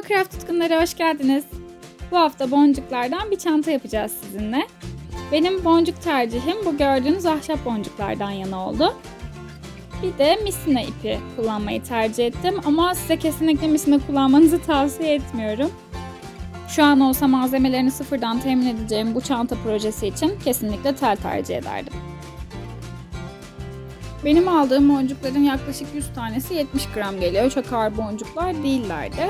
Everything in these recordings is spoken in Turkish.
Craft tutkunları hoş geldiniz. Bu hafta boncuklardan bir çanta yapacağız sizinle. Benim boncuk tercihim bu gördüğünüz ahşap boncuklardan yana oldu. Bir de misina ipi kullanmayı tercih ettim ama size kesinlikle misina kullanmanızı tavsiye etmiyorum. Şu an olsa malzemelerini sıfırdan temin edeceğim bu çanta projesi için kesinlikle tel tercih ederdim. Benim aldığım boncukların yaklaşık 100 tanesi 70 gram geliyor. Çok ağır boncuklar değillerdi.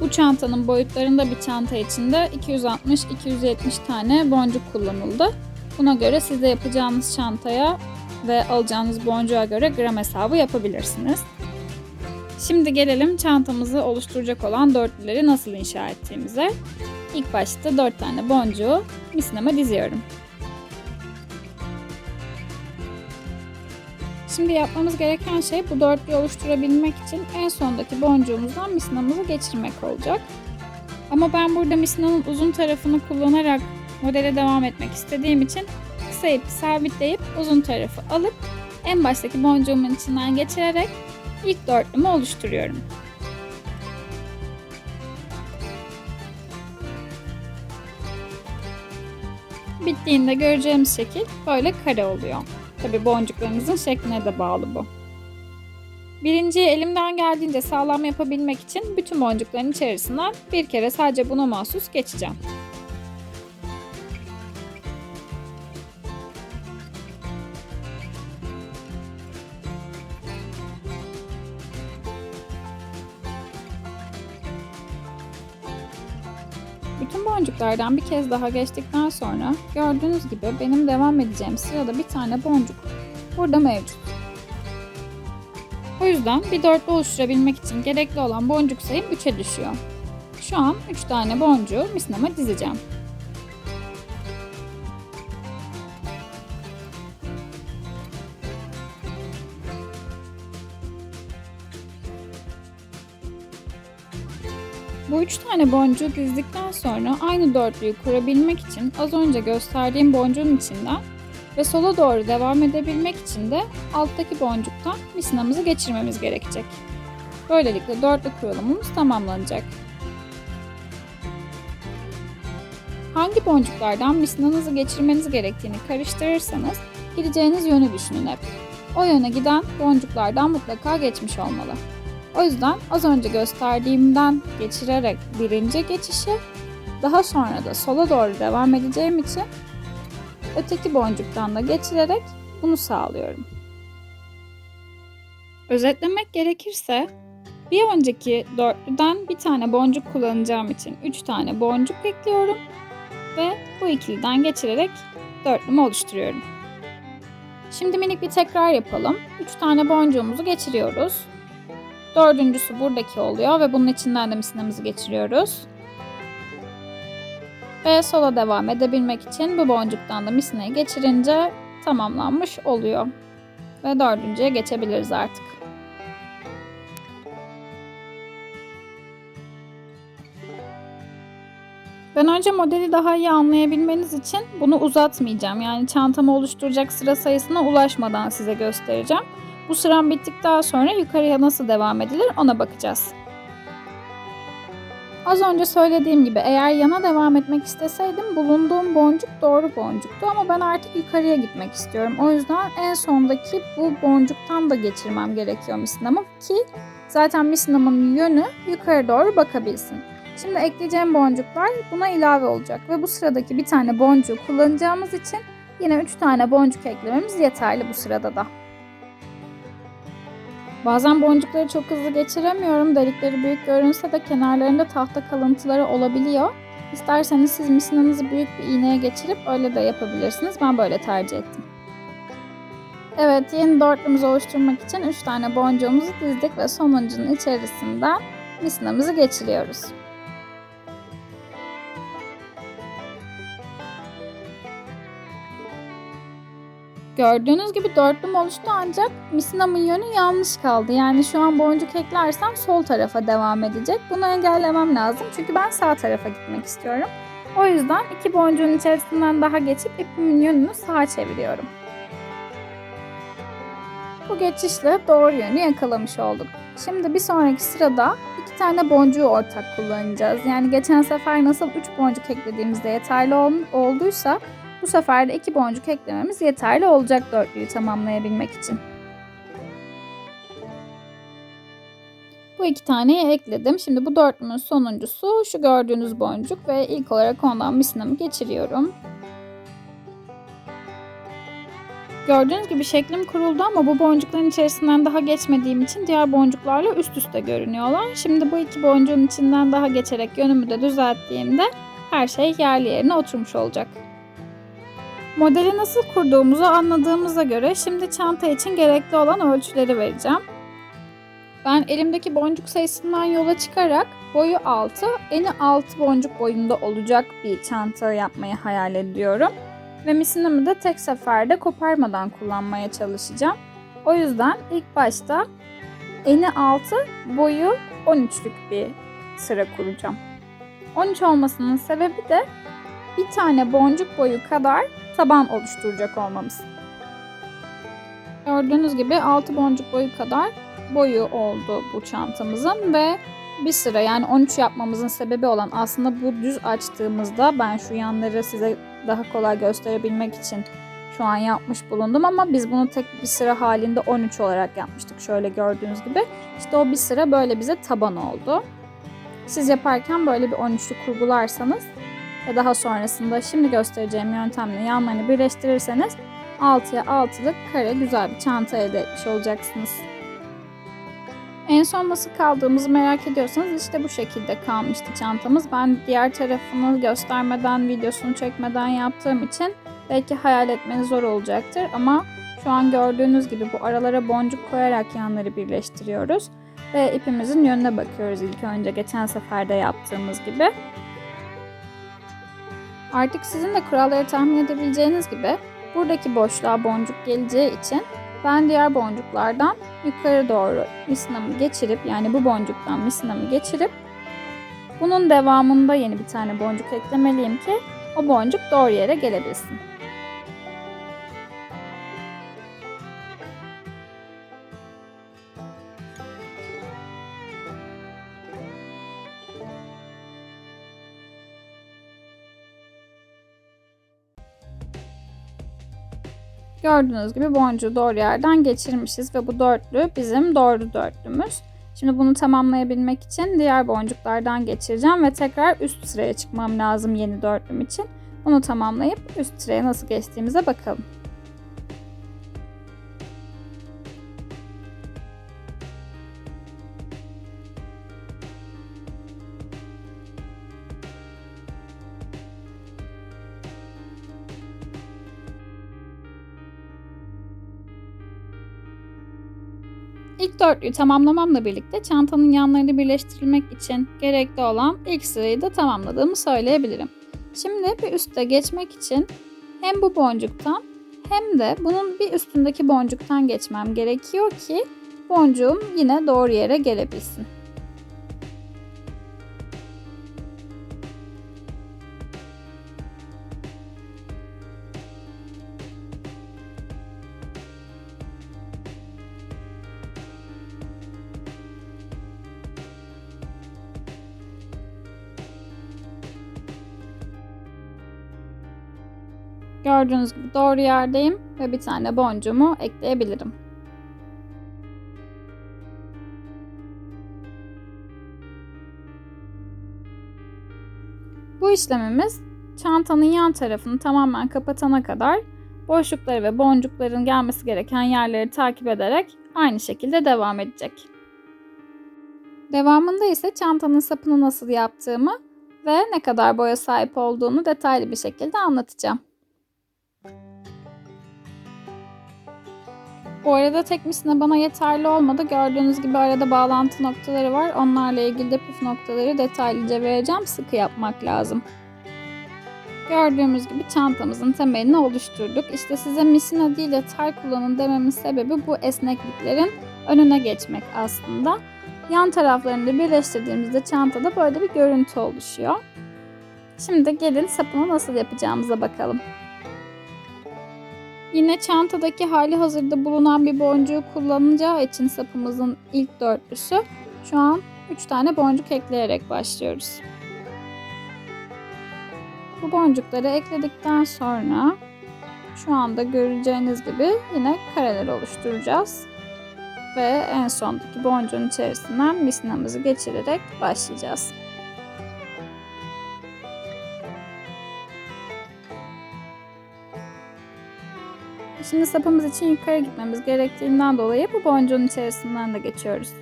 Bu çantanın boyutlarında bir çanta içinde 260-270 tane boncuk kullanıldı. Buna göre siz de yapacağınız çantaya ve alacağınız boncuğa göre gram hesabı yapabilirsiniz. Şimdi gelelim çantamızı oluşturacak olan dörtlüleri nasıl inşa ettiğimize. İlk başta 4 tane boncuğu misinama diziyorum. Şimdi yapmamız gereken şey bu dörtlüyü oluşturabilmek için en sondaki boncuğumuzdan misinamızı geçirmek olacak. Ama ben burada misinanın uzun tarafını kullanarak modele devam etmek istediğim için kısa ipi sabitleyip uzun tarafı alıp en baştaki boncuğumun içinden geçirerek ilk dörtlümü oluşturuyorum. Bittiğinde göreceğimiz şekil böyle kare oluyor. Tabii boncuklarımızın şekline de bağlı bu. Birinciyi elimden geldiğince sağlam yapabilmek için bütün boncukların içerisinden bir kere sadece buna mahsus geçeceğim. Bütün boncuklardan bir kez daha geçtikten sonra gördüğünüz gibi benim devam edeceğim sırada bir tane boncuk burada mevcut. O yüzden bir dörtlü oluşturabilmek için gerekli olan boncuk sayım 3'e düşüyor. Şu an 3 tane boncuğu misinama dizeceğim. Bu 3 tane boncuğu dizdikten sonra aynı dörtlüyü kurabilmek için az önce gösterdiğim boncuğun içinden ve sola doğru devam edebilmek için de alttaki boncuktan misinamızı geçirmemiz gerekecek. Böylelikle dörtlü kurulumumuz tamamlanacak. Hangi boncuklardan misinanızı geçirmeniz gerektiğini karıştırırsanız gideceğiniz yönü düşünün hep. O yöne giden boncuklardan mutlaka geçmiş olmalı. O yüzden az önce gösterdiğimden geçirerek birinci geçişi, daha sonra da sola doğru devam edeceğim için öteki boncuktan da geçirerek bunu sağlıyorum. Özetlemek gerekirse bir önceki dörtlüden bir tane boncuk kullanacağım için 3 tane boncuk ekliyorum ve bu ikiliden geçirerek dörtlümü oluşturuyorum. Şimdi minik bir tekrar yapalım. 3 tane boncuğumuzu geçiriyoruz. Dördüncüsü buradaki oluyor ve bunun içinden de misinamızı geçiriyoruz. Ve sola devam edebilmek için bu boncuktan da misinayı geçirince tamamlanmış oluyor. Ve dördüncüye geçebiliriz artık. Ben önce modeli daha iyi anlayabilmeniz için bunu uzatmayacağım. Yani çantamı oluşturacak sıra sayısına ulaşmadan size göstereceğim. Bu sıram bittikten sonra yukarıya nasıl devam edilir ona bakacağız. Az önce söylediğim gibi eğer yana devam etmek isteseydim bulunduğum boncuk doğru boncuktu ama ben artık yukarıya gitmek istiyorum. O yüzden en sondaki bu boncuktan da geçirmem gerekiyor misinamı ki zaten misinamın yönü yukarı doğru bakabilsin. Şimdi ekleyeceğim boncuklar buna ilave olacak ve bu sıradaki bir tane boncuğu kullanacağımız için yine 3 tane boncuk eklememiz yeterli bu sırada da. Bazen boncukları çok hızlı geçiremiyorum. Delikleri büyük görünse de kenarlarında tahta kalıntıları olabiliyor. İsterseniz siz misinanızı büyük bir iğneye geçirip öyle de yapabilirsiniz. Ben böyle tercih ettim. Evet, yeni dörtlümüzü oluşturmak için 3 tane boncuğumuzu dizdik ve sonuncunun içerisinden misinamızı geçiriyoruz. Gördüğünüz gibi dörtlüm oluştu ancak misinamın yönü yanlış kaldı. Yani şu an boncuk eklersem sol tarafa devam edecek. Bunu engellemem lazım çünkü ben sağ tarafa gitmek istiyorum. O yüzden 2 boncuğun içerisinden daha geçip ipimin yönünü sağa çeviriyorum. Bu geçişle doğru yönü yakalamış olduk. Şimdi bir sonraki sırada 2 tane boncuğu ortak kullanacağız. Yani geçen sefer nasıl 3 boncuk eklediğimizde yeterli olduysa bu sefer de 2 boncuk eklememiz yeterli olacak dörtlüyü tamamlayabilmek için. Bu 2 taneyi ekledim. Şimdi bu dörtlümün sonuncusu şu gördüğünüz boncuk ve ilk olarak ondan misinamı geçiriyorum. Gördüğünüz gibi şeklim kuruldu ama bu boncukların içerisinden daha geçmediğim için diğer boncuklarla üst üste görünüyorlar. Şimdi bu 2 boncuğun içinden daha geçerek yönümü de düzelttiğimde her şey yerli yerine oturmuş olacak. Modeli nasıl kurduğumuzu anladığımıza göre şimdi çanta için gerekli olan ölçüleri vereceğim. Ben elimdeki boncuk sayısından yola çıkarak boyu 6, eni 6 boncuk boyunda olacak bir çanta yapmayı hayal ediyorum. Ve misinamı da tek seferde koparmadan kullanmaya çalışacağım. O yüzden ilk başta eni 6, boyu 13'lük bir sıra kuracağım. 13 olmasının sebebi de bir tane boncuk boyu kadar taban oluşturacak olmamız. Gördüğünüz gibi 6 boncuk boyu kadar boyu oldu bu çantamızın ve bir sıra yani 13 yapmamızın sebebi olan aslında bu düz açtığımızda ben şu yanları size daha kolay gösterebilmek için şu an yapmış bulundum ama biz bunu tek bir sıra halinde 13 olarak yapmıştık şöyle gördüğünüz gibi. İşte o bir sıra böyle bize taban oldu. Siz yaparken böyle bir 13'lü kurgularsanız ve daha sonrasında şimdi göstereceğim yöntemle yanlarını birleştirirseniz 6'ya 6'lık kare güzel bir çanta elde etmiş olacaksınız. En son nasıl kaldığımızı merak ediyorsanız işte bu şekilde kalmıştı çantamız. Ben diğer tarafını göstermeden, videosunu çekmeden yaptığım için belki hayal etmeniz zor olacaktır. Ama şu an gördüğünüz gibi bu aralara boncuk koyarak yanları birleştiriyoruz. Ve ipimizin yönüne bakıyoruz ilk önce geçen seferde yaptığımız gibi. Artık sizin de kuralları tahmin edebileceğiniz gibi buradaki boşluğa boncuk geleceği için ben diğer boncuklardan yukarı doğru misinamı geçirip yani bu boncuktan misinamı geçirip bunun devamında yeni bir tane boncuk eklemeliyim ki o boncuk doğru yere gelebilsin. Gördüğünüz gibi boncuğu doğru yerden geçirmişiz ve bu dörtlü bizim doğru dörtlümüz. Şimdi bunu tamamlayabilmek için diğer boncuklardan geçireceğim ve tekrar üst sıraya çıkmam lazım yeni dörtlüm için. Bunu tamamlayıp üst sıraya nasıl geçtiğimize bakalım. İlk dörtlüyü tamamlamamla birlikte çantanın yanlarını birleştirilmek için gerekli olan ilk sırayı da tamamladığımı söyleyebilirim. Şimdi bir üste geçmek için hem bu boncuktan hem de bunun bir üstündeki boncuktan geçmem gerekiyor ki boncuğum yine doğru yere gelebilsin. Gördüğünüz gibi doğru yerdeyim ve bir tane boncuğumu ekleyebilirim. Bu işlemimiz çantanın yan tarafını tamamen kapatana kadar boşlukları ve boncukların gelmesi gereken yerleri takip ederek aynı şekilde devam edecek. Devamında ise çantanın sapını nasıl yaptığımı ve ne kadar boya sahip olduğunu detaylı bir şekilde anlatacağım. Bu arada tek misine bana yeterli olmadı. Gördüğünüz gibi arada bağlantı noktaları var. Onlarla ilgili de püf noktaları detaylıca vereceğim. Sıkı yapmak lazım. Gördüğümüz gibi çantamızın temelini oluşturduk. İşte size misina değil de tar kullanın dememin sebebi bu esnekliklerin önüne geçmek aslında. Yan taraflarını da birleştirdiğimizde çantada böyle bir görüntü oluşuyor. Şimdi gelin sapını nasıl yapacağımıza bakalım. Yine çantadaki hali hazırda bulunan bir boncuğu kullanacağı için sapımızın ilk dörtlüsü şu an 3 tane boncuk ekleyerek başlıyoruz. Bu boncukları ekledikten sonra şu anda göreceğiniz gibi yine kareler oluşturacağız. Ve en sondaki boncuğun içerisinden misinamızı geçirerek başlayacağız. Şimdi sapımız için yukarı gitmemiz gerektiğinden dolayı bu boncuğun içerisinden de geçiyoruz.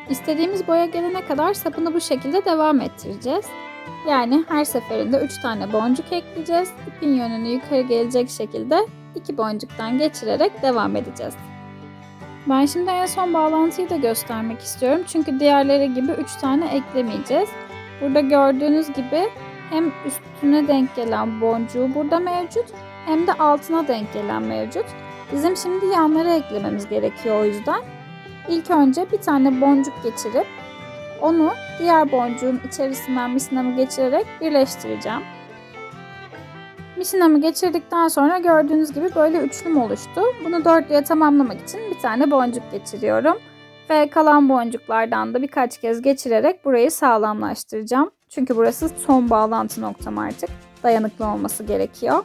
İstediğimiz boya gelene kadar sapını bu şekilde devam ettireceğiz. Yani her seferinde 3 tane boncuk ekleyeceğiz. İpin yönünü yukarı gelecek şekilde 2 boncuktan geçirerek devam edeceğiz. Ben şimdi en son bağlantıyı da göstermek istiyorum. Çünkü diğerleri gibi 3 tane eklemeyeceğiz. Burada gördüğünüz gibi hem üstüne denk gelen boncuğu burada mevcut hem de altına denk gelen mevcut. Bizim şimdi yanlara eklememiz gerekiyor o yüzden. İlk önce bir tane boncuk geçirip onu diğer boncuğun içerisinden misinamı geçirerek birleştireceğim. Misinamı geçirdikten sonra gördüğünüz gibi böyle üçlüm oluştu. Bunu dörtlüye tamamlamak için bir tane boncuk geçiriyorum. Ve kalan boncuklardan da birkaç kez geçirerek burayı sağlamlaştıracağım. Çünkü burası son bağlantı noktam artık. Dayanıklı olması gerekiyor.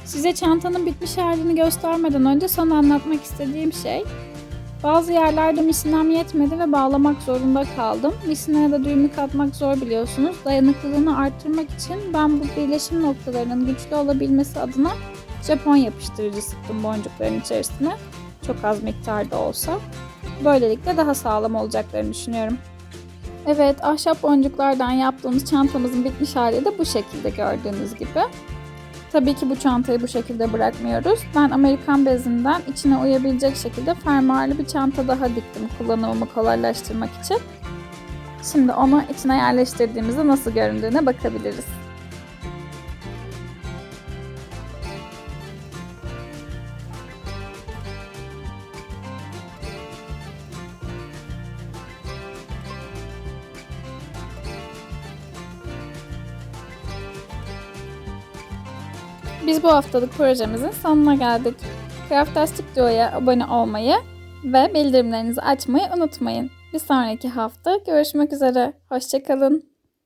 Size çantanın bitmiş halini göstermeden önce sana anlatmak istediğim şey, bazı yerlerde misinam yetmedi ve bağlamak zorunda kaldım. Misinaya da düğümü katmak zor biliyorsunuz. Dayanıklılığını arttırmak için ben bu birleşim noktalarının güçlü olabilmesi adına Japon yapıştırıcı sıktım boncukların içerisine. Çok az miktarda olsa. Böylelikle daha sağlam olacaklarını düşünüyorum. Evet, ahşap boncuklardan yaptığımız çantamızın bitmiş hali de bu şekilde gördüğünüz gibi. Tabii ki bu çantayı bu şekilde bırakmıyoruz. Ben Amerikan bezinden içine uyabilecek şekilde fermuarlı bir çanta daha diktim kullanımımı kolaylaştırmak için. Şimdi onu içine yerleştirdiğimizde nasıl göründüğüne bakabiliriz. Biz bu haftalık projemizin sonuna geldik. Craftastic Duo'ya abone olmayı ve bildirimlerinizi açmayı unutmayın. Bir sonraki hafta görüşmek üzere. Hoşça kalın.